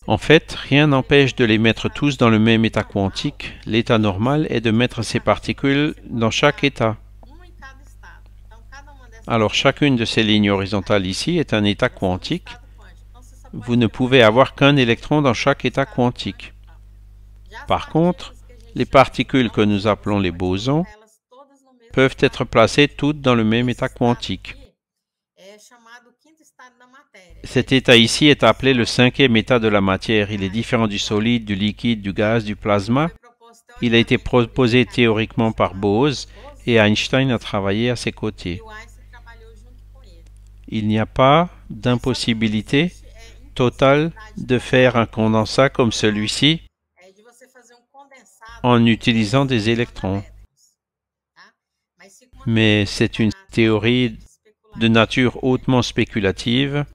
En fait, rien n'empêche de les mettre tous dans le même état quantique. L'état normal est de mettre ces particules dans chaque état. Alors, chacune de ces lignes horizontales ici est un état quantique. Vous ne pouvez avoir qu'un électron dans chaque état quantique. Par contre, les particules que nous appelons les bosons peuvent être placées toutes dans le même état quantique. Cet état ici est appelé le cinquième état de la matière. Il est différent du solide, du liquide, du gaz, du plasma. Il a été proposé théoriquement par Bose et Einstein a travaillé à ses côtés. Il n'y a pas d'impossibilité totale de faire un condensat comme celui-ci en utilisant des électrons. Mais c'est une théorie de nature hautement spéculative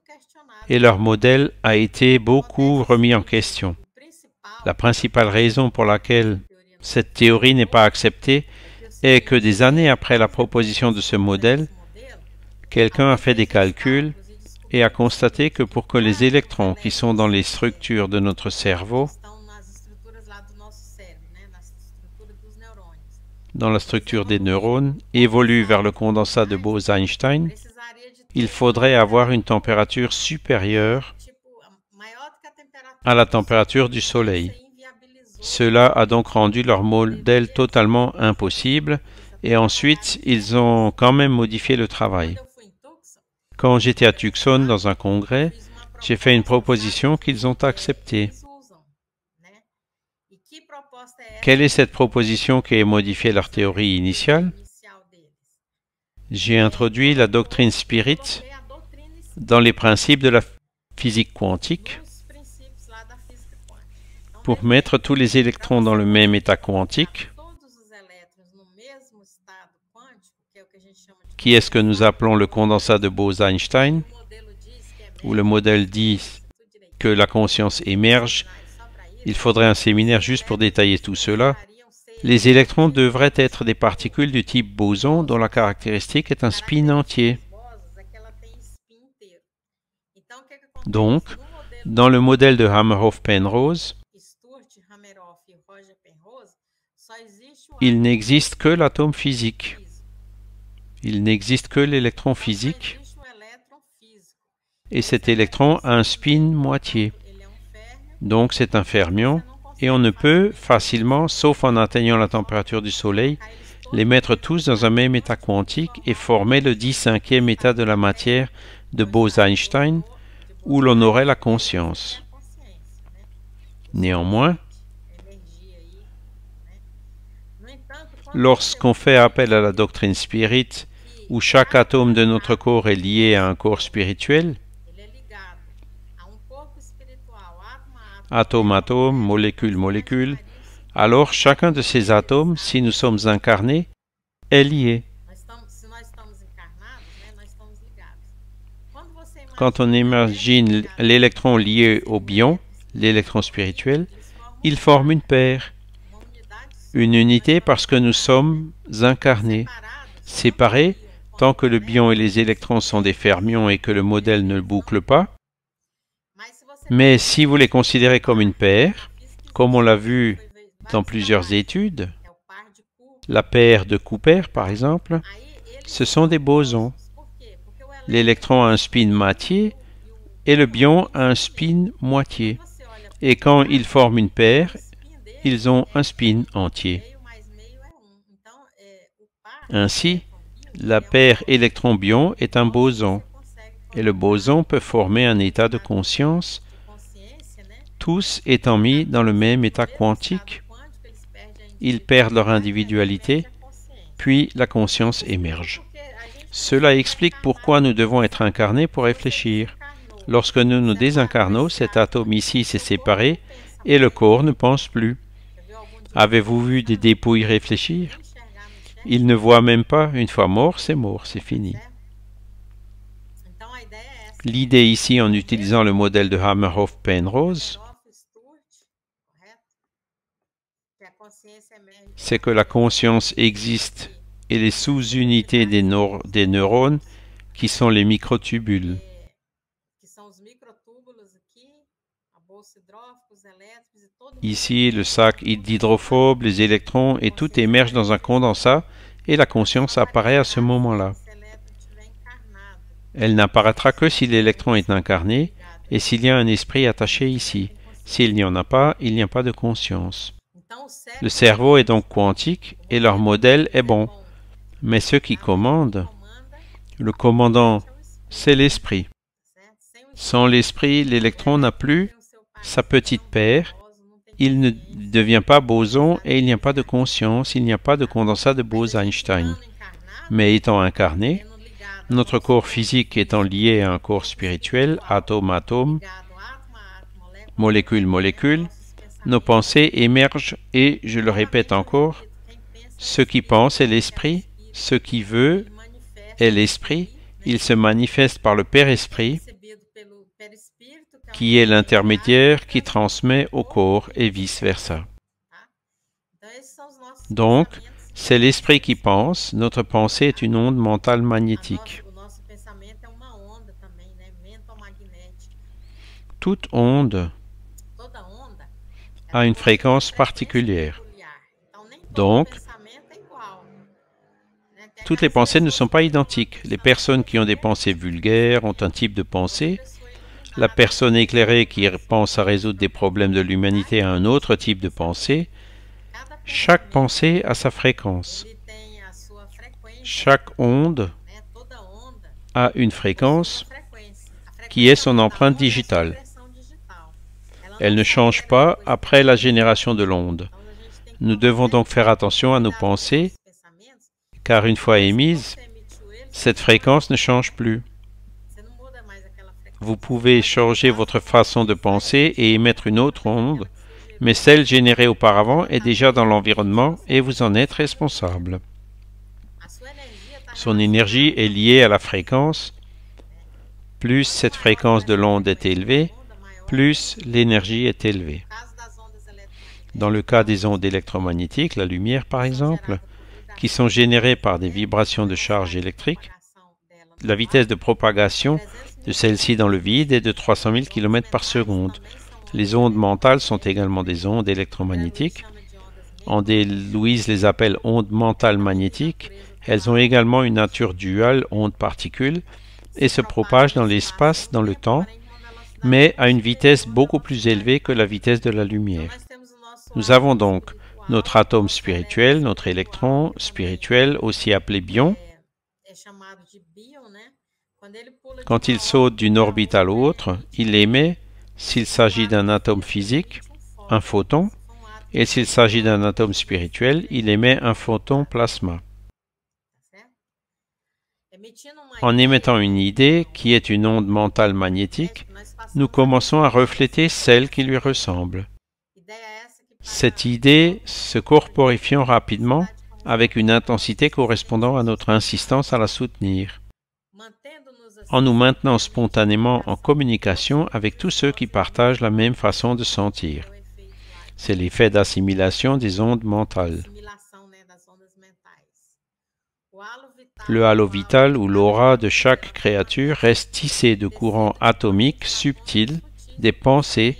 et leur modèle a été beaucoup remis en question. La principale raison pour laquelle cette théorie n'est pas acceptée est que des années après la proposition de ce modèle, quelqu'un a fait des calculs et a constaté que pour que les électrons qui sont dans les structures de notre cerveau dans la structure des neurones évolue vers le condensat de Bose-Einstein, il faudrait avoir une température supérieure à la température du Soleil. Cela a donc rendu leur modèle totalement impossible et ensuite ils ont quand même modifié le travail. Quand j'étais à Tucson dans un congrès, j'ai fait une proposition qu'ils ont acceptée. Quelle est cette proposition qui a modifié leur théorie initiale? J'ai introduit la doctrine Spirit dans les principes de la physique quantique pour mettre tous les électrons dans le même état quantique, qui est ce que nous appelons le condensat de Bose-Einstein, où le modèle dit que la conscience émerge. Il faudrait un séminaire juste pour détailler tout cela. Les électrons devraient être des particules du type boson dont la caractéristique est un spin entier. Donc, dans le modèle de Hameroff-Penrose, il n'existe que l'atome physique. Il n'existe que l'électron physique. Et cet électron a un spin moitié. Donc c'est un fermion, et on ne peut facilement, sauf en atteignant la température du Soleil, les mettre tous dans un même état quantique et former le 15e état de la matière de Bose-Einstein, où l'on aurait la conscience. Néanmoins, lorsqu'on fait appel à la doctrine Spirit, où chaque atome de notre corps est lié à un corps spirituel, atome-atome, molécule-molécule, alors chacun de ces atomes, si nous sommes incarnés, est lié. Quand on imagine l'électron lié au bion, l'électron spirituel, il forme une paire, une unité parce que nous sommes incarnés. Séparés, tant que le bion et les électrons sont des fermions et que le modèle ne boucle pas. Mais si vous les considérez comme une paire, comme on l'a vu dans plusieurs études, la paire de Cooper par exemple, ce sont des bosons. L'électron a un spin moitié et le bion a un spin moitié. Et quand ils forment une paire, ils ont un spin entier. Ainsi, la paire électron-bion est un boson. Et le boson peut former un état de conscience, tous étant mis dans le même état quantique. Ils perdent leur individualité, puis la conscience émerge. Cela explique pourquoi nous devons être incarnés pour réfléchir. Lorsque nous nous désincarnons, cet atome ici s'est séparé et le corps ne pense plus. Avez-vous vu des dépouilles réfléchir? Ils ne voient même pas. Une fois mort, c'est fini. L'idée ici, en utilisant le modèle de Hameroff-Penrose, c'est que la conscience existe et les sous-unités des neurones qui sont les microtubules. Ici, le sac d'hydrophobe, les électrons et tout émerge dans un condensat et la conscience apparaît à ce moment-là. Elle n'apparaîtra que si l'électron est incarné et s'il y a un esprit attaché ici. S'il n'y en a pas, il n'y a pas de conscience. Le cerveau est donc quantique et leur modèle est bon. Mais ce qui commande, le commandant, c'est l'esprit. Sans l'esprit, l'électron n'a plus sa petite paire, il ne devient pas boson et il n'y a pas de conscience, il n'y a pas de condensat de Bose-Einstein. Mais étant incarné, notre corps physique étant lié à un corps spirituel, atome-atome, molécule-molécule, nos pensées émergent et, je le répète encore, ce qui pense est l'esprit, ce qui veut est l'esprit, il se manifeste par le Père-Esprit, qui est l'intermédiaire qui transmet au corps et vice-versa. Donc, c'est l'esprit qui pense, notre pensée est une onde mentale magnétique. Toute onde a une fréquence particulière. Donc, Toutes les pensées ne sont pas identiques. Les personnes qui ont des pensées vulgaires ont un type de pensée. La personne éclairée qui pense à résoudre des problèmes de l'humanité a un autre type de pensée. Chaque pensée a sa fréquence. Chaque onde a une fréquence qui est son empreinte digitale. Elle ne change pas après la génération de l'onde. Nous devons donc faire attention à nos pensées, car une fois émises, cette fréquence ne change plus. Vous pouvez changer votre façon de penser et émettre une autre onde, mais celle générée auparavant est déjà dans l'environnement et vous en êtes responsable. Son énergie est liée à la fréquence. Plus cette fréquence de l'onde est élevée, plus l'énergie est élevée. Dans le cas des ondes électromagnétiques, la lumière par exemple, qui sont générées par des vibrations de charge électrique, la vitesse de propagation de celle-ci dans le vide est de 300 000 km par seconde. Les ondes mentales sont également des ondes électromagnétiques. André Louise les appelle ondes mentales magnétiques. Elles ont également une nature duale onde-particule et se propagent dans l'espace, dans le temps, mais à une vitesse beaucoup plus élevée que la vitesse de la lumière. Nous avons donc notre atome spirituel, notre électron spirituel, aussi appelé bion. Quand il saute d'une orbite à l'autre, il émet, s'il s'agit d'un atome physique, un photon, et s'il s'agit d'un atome spirituel, il émet un photon plasma. En émettant une idée, qui est une onde mentale magnétique, nous commençons à refléter celle qui lui ressemble. Cette idée se corporifiant rapidement avec une intensité correspondant à notre insistance à la soutenir, en nous maintenant spontanément en communication avec tous ceux qui partagent la même façon de sentir. C'est l'effet d'assimilation des ondes mentales. Le halo vital ou l'aura de chaque créature reste tissé de courants atomiques subtils, des pensées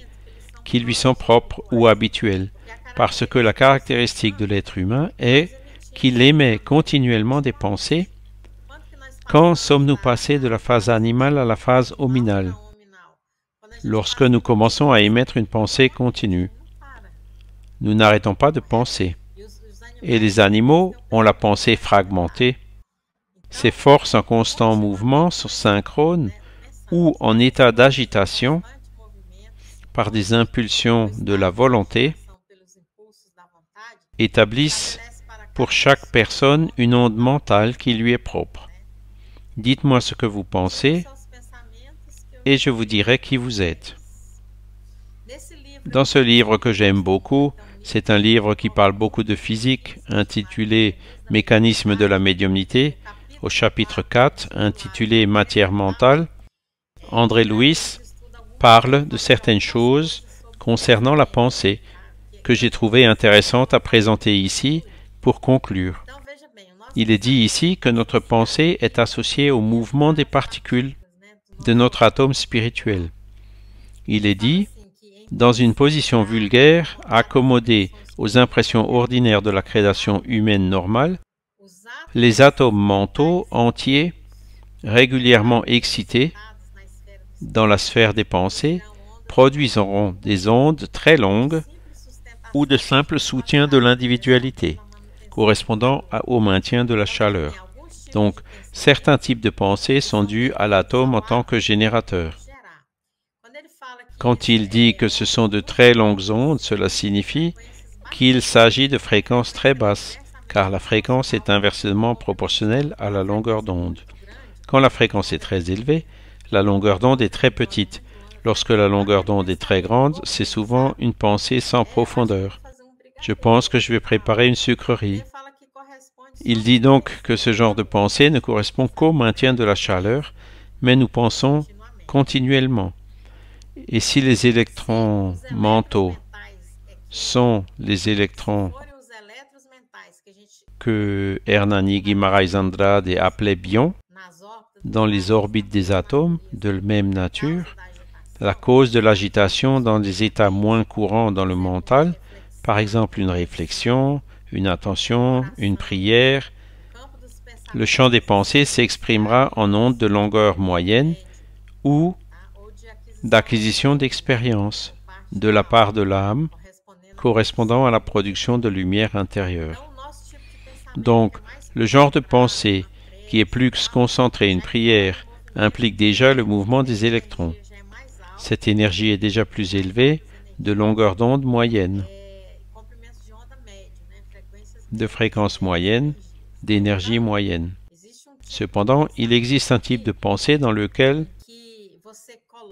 qui lui sont propres ou habituelles, parce que la caractéristique de l'être humain est qu'il émet continuellement des pensées. Quand sommes-nous passés de la phase animale à la phase hominale? Lorsque nous commençons à émettre une pensée continue. Nous n'arrêtons pas de penser. Et les animaux ont la pensée fragmentée. Ces forces en constant mouvement sont synchrones ou en état d'agitation par des impulsions de la volonté, établissent pour chaque personne une onde mentale qui lui est propre. Dites-moi ce que vous pensez et je vous dirai qui vous êtes. Dans ce livre que j'aime beaucoup, c'est un livre qui parle beaucoup de physique, intitulé « Mécanisme de la médiumnité », au chapitre 4, intitulé « Matière mentale », André Louise parle de certaines choses concernant la pensée que j'ai trouvé intéressantes à présenter ici pour conclure. Il est dit ici que notre pensée est associée au mouvement des particules de notre atome spirituel. Il est dit, dans une position vulgaire, accommodée aux impressions ordinaires de la création humaine normale, les atomes mentaux entiers, régulièrement excités dans la sphère des pensées, produiront des ondes très longues ou de simples soutiens de l'individualité, correspondant au maintien de la chaleur. Donc, certains types de pensées sont dus à l'atome en tant que générateur. Quand il dit que ce sont de très longues ondes, cela signifie qu'il s'agit de fréquences très basses, car la fréquence est inversement proportionnelle à la longueur d'onde. Quand la fréquence est très élevée, la longueur d'onde est très petite. Lorsque la longueur d'onde est très grande, c'est souvent une pensée sans profondeur. Je pense que je vais préparer une sucrerie. Il dit donc que ce genre de pensée ne correspond qu'au maintien de la chaleur, mais nous pensons continuellement. Et si les électrons mentaux sont les électrons que Hernani Guimarães Andrade appelait bions, dans les orbites des atomes de même nature, la cause de l'agitation dans des états moins courants dans le mental, par exemple une réflexion, une attention, une prière, Le champ des pensées s'exprimera en ondes de longueur moyenne ou d'acquisition d'expérience de la part de l'âme correspondant à la production de lumière intérieure. Donc, le genre de pensée qui est plus concentré, une prière, implique déjà le mouvement des électrons. Cette énergie est déjà plus élevée, de longueur d'onde moyenne, de fréquence moyenne, d'énergie moyenne. Cependant, il existe un type de pensée dans lequel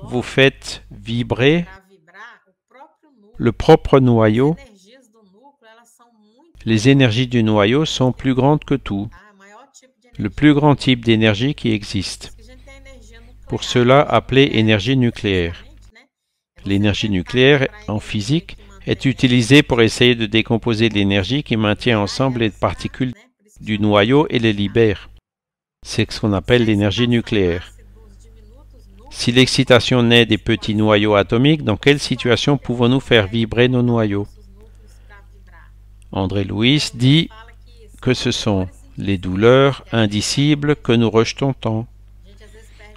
vous faites vibrer le propre noyau. Les énergies du noyau sont plus grandes que tout, le plus grand type d'énergie qui existe. Pour cela, appelée énergie nucléaire. L'énergie nucléaire, en physique, est utilisée pour essayer de décomposer l'énergie qui maintient ensemble les particules du noyau et les libère. C'est ce qu'on appelle l'énergie nucléaire. Si l'excitation naît des petits noyaux atomiques, dans quelle situation pouvons-nous faire vibrer nos noyaux? André Louis dit que ce sont les douleurs indicibles que nous rejetons tant.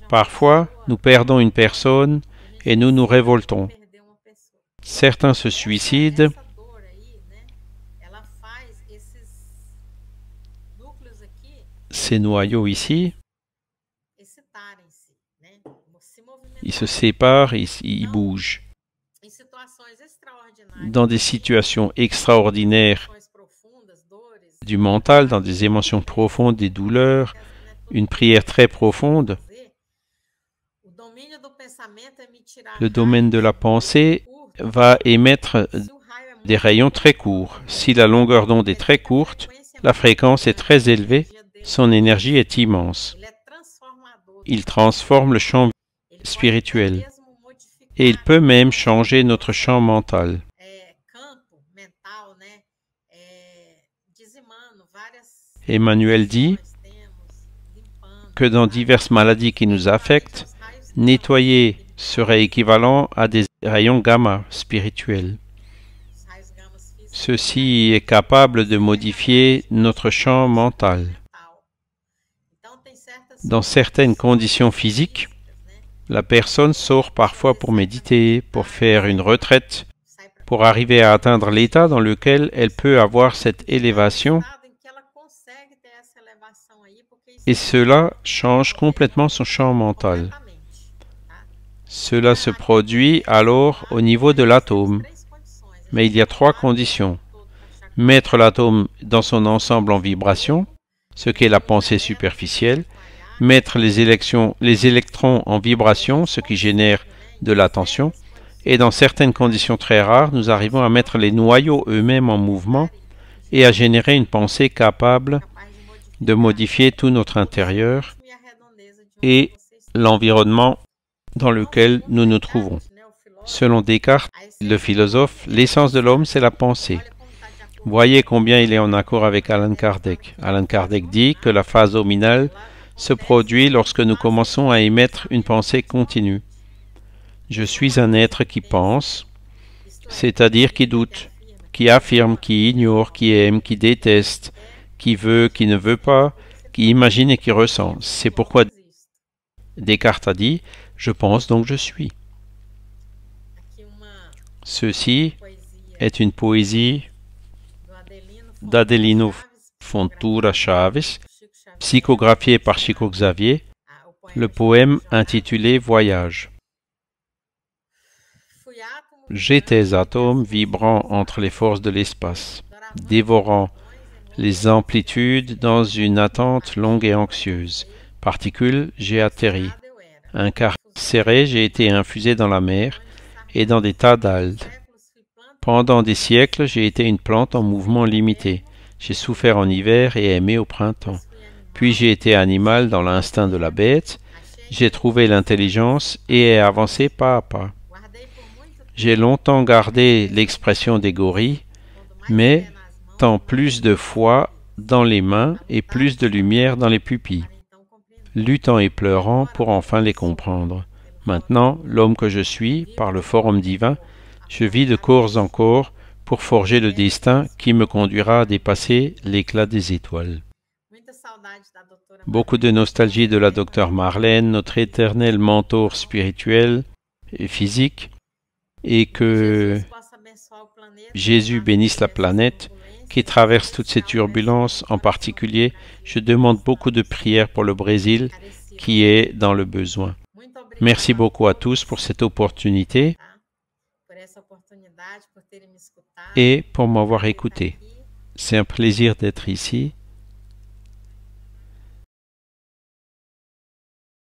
Parfois, nous perdons une personne et nous nous révoltons. Certains se suicident. Ces noyaux ici, ils se séparent, ils bougent. Dans des situations extraordinaires du mental, dans des émotions profondes, des douleurs, une prière très profonde, le domaine de la pensée va émettre des rayons très courts. Si la longueur d'onde est très courte, la fréquence est très élevée, son énergie est immense. Il transforme le champ spirituel et il peut même changer notre champ mental. Emmanuel dit que dans diverses maladies qui nous affectent, nettoyer serait équivalent à des rayons gamma spirituels. Ceci est capable de modifier notre champ mental. Dans certaines conditions physiques, la personne sort parfois pour méditer, pour faire une retraite, pour arriver à atteindre l'état dans lequel elle peut avoir cette élévation, et cela change complètement son champ mental. Cela se produit alors au niveau de l'atome. Mais il y a trois conditions. Mettre l'atome dans son ensemble en vibration, ce qu'est la pensée superficielle, mettre les électrons en vibration, ce qui génère de l'attention, et dans certaines conditions très rares, nous arrivons à mettre les noyaux eux-mêmes en mouvement et à générer une pensée capable de modifier tout notre intérieur et l'environnement dans lequel nous nous trouvons. Selon Descartes, le philosophe, l'essence de l'homme, c'est la pensée. Voyez combien il est en accord avec Allan Kardec. Allan Kardec dit que la phase nominale se produit lorsque nous commençons à émettre une pensée continue. Je suis un être qui pense, c'est-à-dire qui doute, qui affirme, qui ignore, qui aime, qui déteste, qui veut, qui ne veut pas, qui imagine et qui ressent. C'est pourquoi Descartes a dit « Je pense donc je suis ». Ceci est une poésie d'Adelino Fontoura Chaves, psychographiée par Chico Xavier, le poème intitulé « Voyage ». J'étais atome vibrant entre les forces de l'espace, dévorant les amplitudes dans une attente longue et anxieuse. Particule, j'ai atterri. Incarcéré, j'ai été infusé dans la mer et dans des tas d'algues. Pendant des siècles, j'ai été une plante en mouvement limité. J'ai souffert en hiver et aimé au printemps. Puis j'ai été animal dans l'instinct de la bête. J'ai trouvé l'intelligence et ai avancé pas à pas. J'ai longtemps gardé l'expression des gorilles, mais tant plus de foi dans les mains et plus de lumière dans les pupilles, luttant et pleurant pour enfin les comprendre. Maintenant, l'homme que je suis, par le forum divin, je vis de corps en corps pour forger le destin qui me conduira à dépasser l'éclat des étoiles. Beaucoup de nostalgie de la docteure Marlène, notre éternel mentor spirituel et physique, et que Jésus bénisse la planète qui traverse toutes ces turbulences. En particulier, je demande beaucoup de prières pour le Brésil qui est dans le besoin. Merci beaucoup à tous pour cette opportunité et pour m'avoir écouté. C'est un plaisir d'être ici